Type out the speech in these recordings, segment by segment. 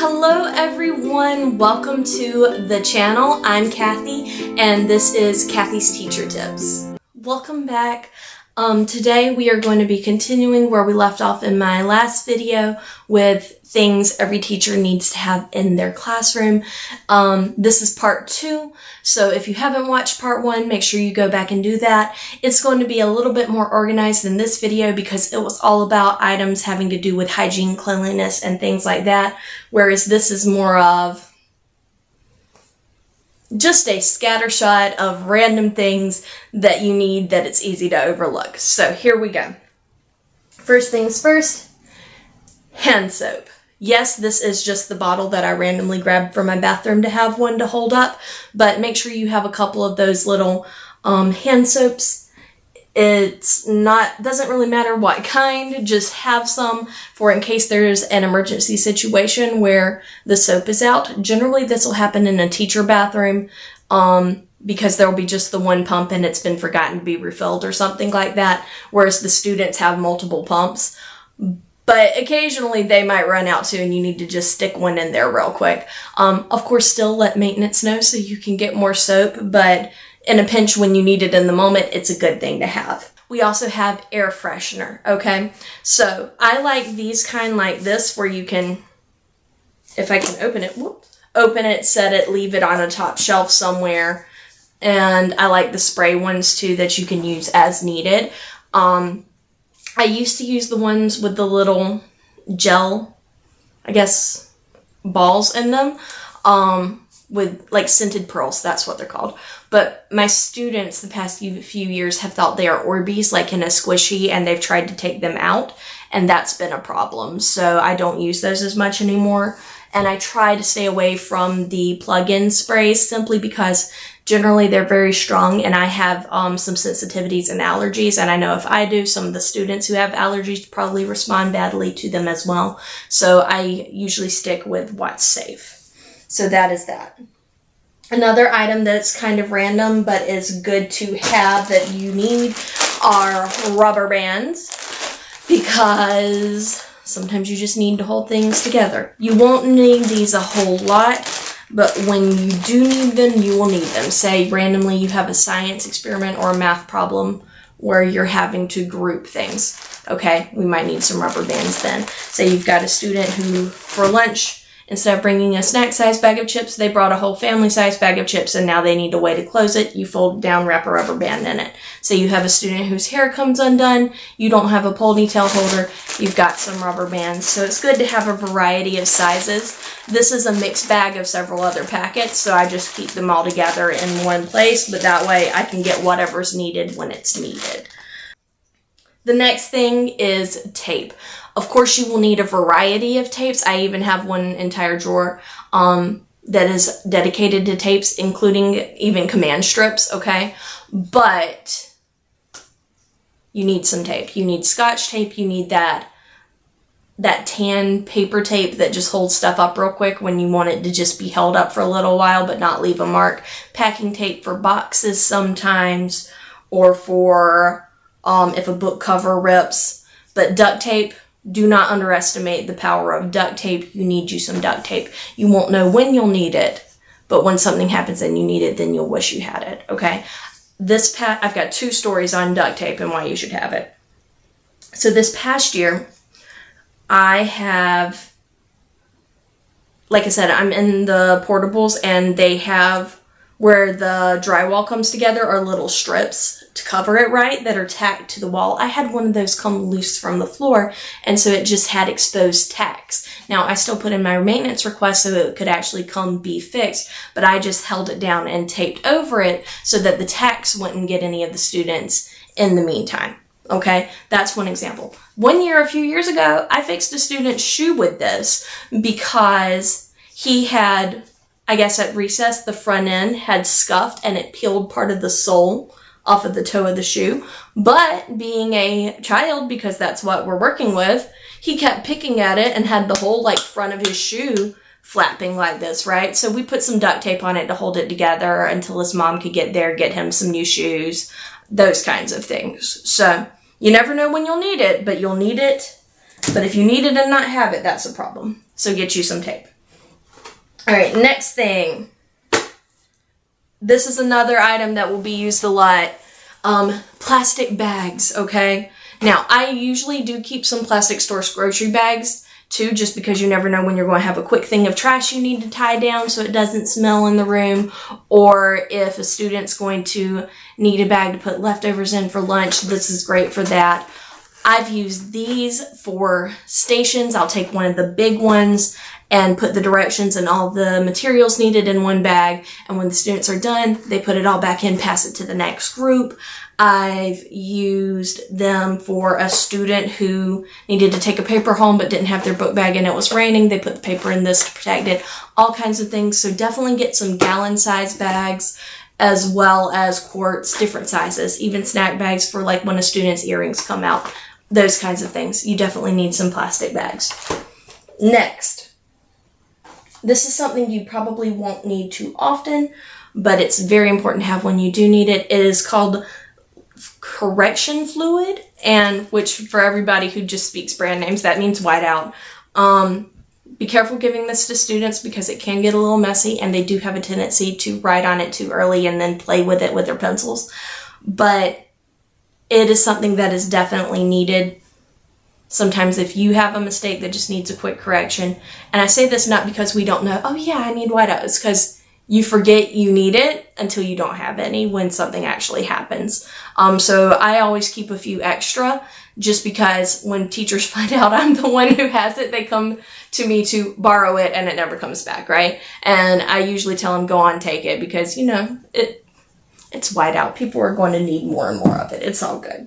Hello everyone, welcome to the channel. I'm Kathy and this is Kathy's Teacher Tips. Welcome back. Today we are going to be continuing where we left off in my last video with things every teacher needs to have in their classroom. This is part 2, so if you haven't watched part 1, make sure you go back and do that. It's going to be a little bit more organized than this video because it was all about items having to do with hygiene, cleanliness, and things like that, whereas this is more of just a scattershot of random things that you need that it's easy to overlook. So here we go. First things first, hand soap. Yes, this is just the bottle that I randomly grabbed from my bathroom to have one to hold up, but make sure you have a couple of those little hand soaps. Doesn't really matter what kind, just have some for in case there's an emergency situation where the soap is out. Generally this will happen in a teacher bathroom because there will be just the one pump and it's been forgotten to be refilled or something like that, whereas the students have multiple pumps. But occasionally they might run out too and you need to just stick one in there real quick. Of course, still let maintenance know so you can get more soap, but in a pinch when you need it in the moment, it's a good thing to have. We also have air freshener, okay? So I like these kind like this where you can, if I can open it, open it, set it, leave it on a top shelf somewhere. And I like the spray ones too that you can use as needed. I used to use the ones with the little gel, I guess, balls in them. With like scented pearls, that's what they're called. But my students the past few years have thought they are Orbeez, like in a squishy, and they've tried to take them out, and that's been a problem. So I don't use those as much anymore. And I try to stay away from the plug-in sprays simply because generally they're very strong and I have some sensitivities and allergies, and I know if I do, some of the students who have allergies probably respond badly to them as well. So I usually stick with what's safe. So that is that. Another item that's kind of random but is good to have that you need are rubber bands, because sometimes you just need to hold things together. You won't need these a whole lot, but when you do need them, you will need them. Say randomly you have a science experiment or a math problem where you're having to group things. Okay, we might need some rubber bands then. Say you've got a student who, for lunch, instead of bringing a snack-sized bag of chips, they brought a whole family-sized bag of chips, and now they need a way to close it. You fold it down, wrap a rubber band in it. So you have a student whose hair comes undone, you don't have a ponytail holder, you've got some rubber bands. So it's good to have a variety of sizes. This is a mixed bag of several other packets, so I just keep them all together in one place, but that way I can get whatever's needed when it's needed. The next thing is tape. Of course, you will need a variety of tapes. I even have one entire drawer that is dedicated to tapes, including even command strips, okay? But you need some tape. You need Scotch tape. You need that tan paper tape that just holds stuff up real quick when you want it to just be held up for a little while but not leave a mark. Packing tape for boxes sometimes, or for if a book cover rips. But duct tape, do not underestimate the power of duct tape. You need you some duct tape. You won't know when you'll need it, but when something happens and you need it, then you'll wish you had it, okay? I've got 2 stories on duct tape and why you should have it. So this past year, I have, like I said, I'm in the portables, and they have, where the drywall comes together, are little strips to cover it right that are tacked to the wall. I had one of those come loose from the floor, and so it just had exposed tacks. Now, I still put in my maintenance request so it could actually come be fixed, but I just held it down and taped over it so that the tacks wouldn't get any of the students in the meantime. Okay, that's one example. One year, a few years ago, I fixed a student's shoe with this because he had, I guess at recess, the front end had scuffed and it peeled part of the sole off of the toe of the shoe. But being a child, because that's what we're working with, he kept picking at it and had the whole like front of his shoe flapping like this, right? So we put some duct tape on it to hold it together until his mom could get there, get him some new shoes, those kinds of things. So you never know when you'll need it, but you'll need it. But if you need it and not have it, that's a problem. So get you some tape. All right, next thing. This is another item that will be used a lot. Plastic bags, okay? Now, I usually do keep some plastic store grocery bags too, just because you never know when you're going to have a quick thing of trash you need to tie down so it doesn't smell in the room, or if a student's going to need a bag to put leftovers in for lunch, this is great for that. I've used these for stations. I'll take one of the big ones and put the directions and all the materials needed in one bag, and when the students are done, they put it all back in, pass it to the next group. I've used them for a student who needed to take a paper home but didn't have their book bag and it was raining. They put the paper in this to protect it. All kinds of things. So definitely get some gallon-size bags as well as quarts, different sizes, even snack bags for like when a student's earrings come out. Those kinds of things. You definitely need some plastic bags. Next. This is something you probably won't need too often, but it's very important to have when you do need it. It is called correction fluid, and which for everybody who just speaks brand names, that means whiteout. Be careful giving this to students because it can get a little messy and they do have a tendency to write on it too early and then play with it with their pencils. But it is something that is definitely needed. Sometimes if you have a mistake that just needs a quick correction, and I say this not because we don't know, oh yeah, I need whiteout, it's because you forget you need it until you don't have any when something actually happens. So I always keep a few extra just because when teachers find out I'm the one who has it, they come to me to borrow it and it never comes back, right? And I usually tell them, go on, take it, because, you know, it's whiteout. People are going to need more and more of it. It's all good.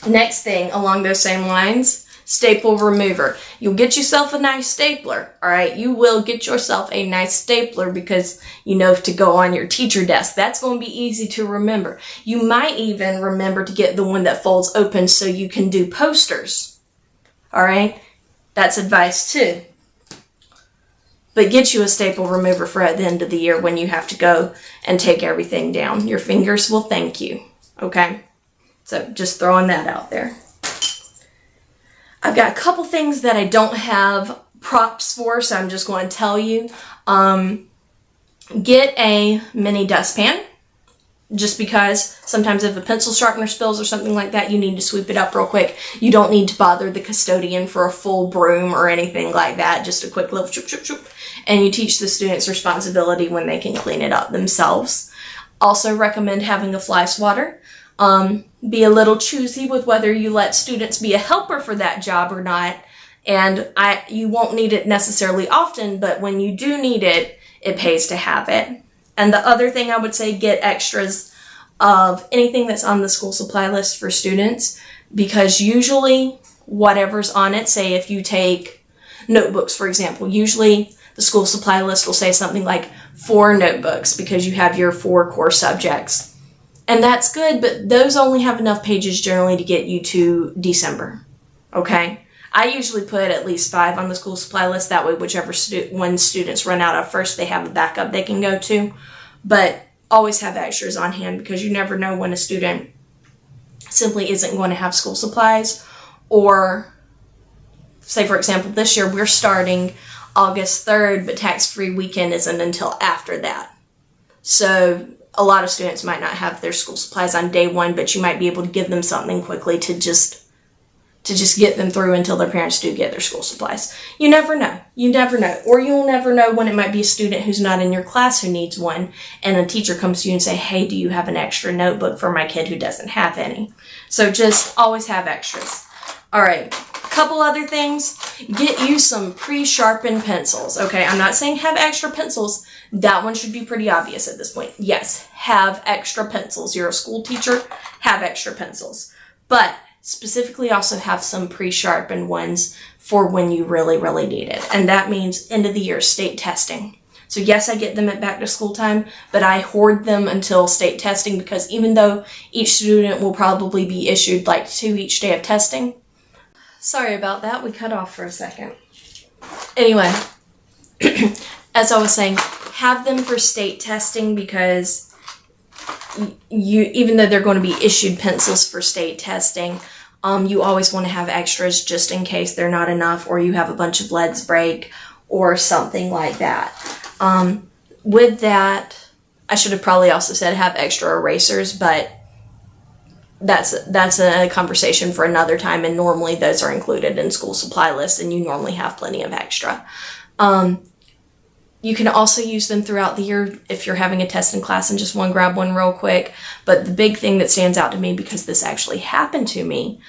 Next thing along those same lines, staple remover. You'll get yourself a nice stapler, all right? You will get yourself a nice stapler because you know to go on your teacher desk. That's going to be easy to remember. You might even remember to get the one that folds open so you can do posters, all right? That's advice too. But get you a staple remover for at the end of the year when you have to go and take everything down. Your fingers will thank you, okay? So just throwing that out there. I've got a couple things that I don't have props for, so I'm just going to tell you. Get a mini dustpan, just because sometimes if a pencil sharpener spills or something like that, you need to sweep it up real quick. You don't need to bother the custodian for a full broom or anything like that, just a quick little choop, choop, choop. And you teach the students responsibility when they can clean it up themselves. Also recommend having a fly swatter. Be a little choosy with whether you let students be a helper for that job or not. And you won't need it necessarily often, but when you do need it, it pays to have it. And the other thing I would say, get extras of anything that's on the school supply list for students, because usually whatever's on it, say if you take notebooks, for example, usually the school supply list will say something like 4 notebooks because you have your 4 core subjects. And that's good, but those only have enough pages generally to get you to December, okay? I usually put at least 5 on the school supply list. That way, whichever one students run out of first, they have a backup they can go to. But always have extras on hand because you never know when a student simply isn't going to have school supplies. Or, say for example, this year we're starting August 3rd, but tax-free weekend isn't until after that. So a lot of students might not have their school supplies on day 1, but you might be able to give them something quickly to just get them through until their parents do get their school supplies. You never know. You never know. Or you'll never know when it might be a student who's not in your class who needs one, and a teacher comes to you and say, hey, do you have an extra notebook for my kid who doesn't have any? So just always have extras. All right, a couple other things. Get you some pre-sharpened pencils. Okay, I'm not saying have extra pencils. That one should be pretty obvious at this point. Yes, have extra pencils. You're a school teacher, have extra pencils. But specifically also have some pre-sharpened ones for when you really, really need it. And that means end of the year state testing. So yes, I get them at back to school time, but I hoard them until state testing because even though each student will probably be issued like 2 each day of testing. Sorry about that, we cut off for a second. Anyway, as I was saying, have them for state testing because even though they're going to be issued pencils for state testing, you always want to have extras just in case they're not enough or you have a bunch of leads break or something like that. With that, I should have probably also said have extra erasers, but that's a conversation for another time, and normally those are included in school supply lists, and you normally have plenty of extra. You can also use them throughout the year if you're having a test in class and just want to grab one real quick. But the big thing that stands out to me, because this actually happened to me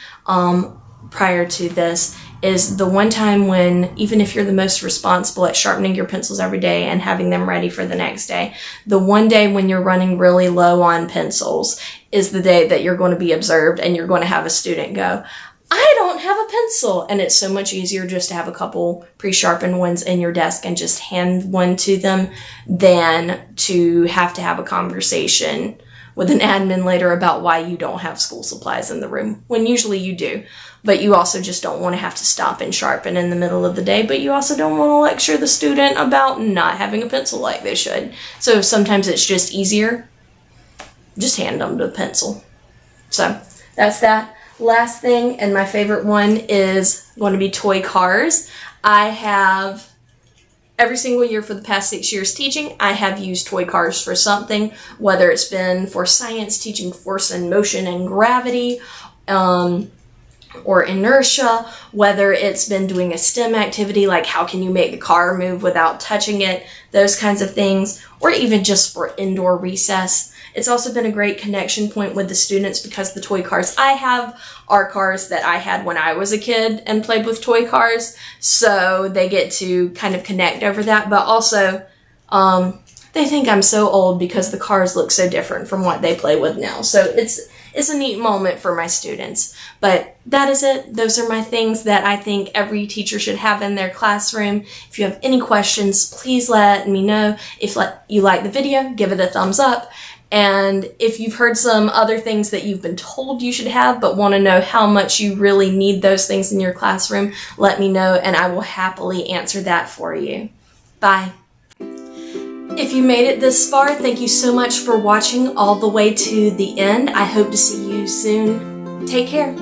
prior to this, is the one time when, even if you're the most responsible at sharpening your pencils every day and having them ready for the next day, the one day when you're running really low on pencils is the day that you're going to be observed, and you're going to have a student go, I don't have a pencil. And it's so much easier just to have a couple pre-sharpened ones in your desk and just hand one to them than to have a conversation with an admin later about why you don't have school supplies in the room, when usually you do. But you also just don't want to have to stop and sharpen in the middle of the day, but you also don't want to lecture the student about not having a pencil like they should. So sometimes it's just easier, just hand them the pencil. So that's that. Last thing, and my favorite one, is going to be toy cars. I have, every single year for the past 6 years teaching, I have used toy cars for something, whether it's been for science, teaching force and motion and gravity, or inertia, whether it's been doing a STEM activity like how can you make the car move without touching it, those kinds of things, or even just for indoor recess. It's also been a great connection point with the students, because the toy cars I have are cars that I had when I was a kid and played with toy cars, so they get to kind of connect over that, but also they think I'm so old because the cars look so different from what they play with now. So it's a neat moment for my students. But that is it. Those are my things that I think every teacher should have in their classroom. If you have any questions, please let me know. If you like the video, give it a thumbs up. And if you've heard some other things that you've been told you should have but want to know how much you really need those things in your classroom, let me know and I will happily answer that for you. Bye. If you made it this far, thank you so much for watching all the way to the end. I hope to see you soon. Take care.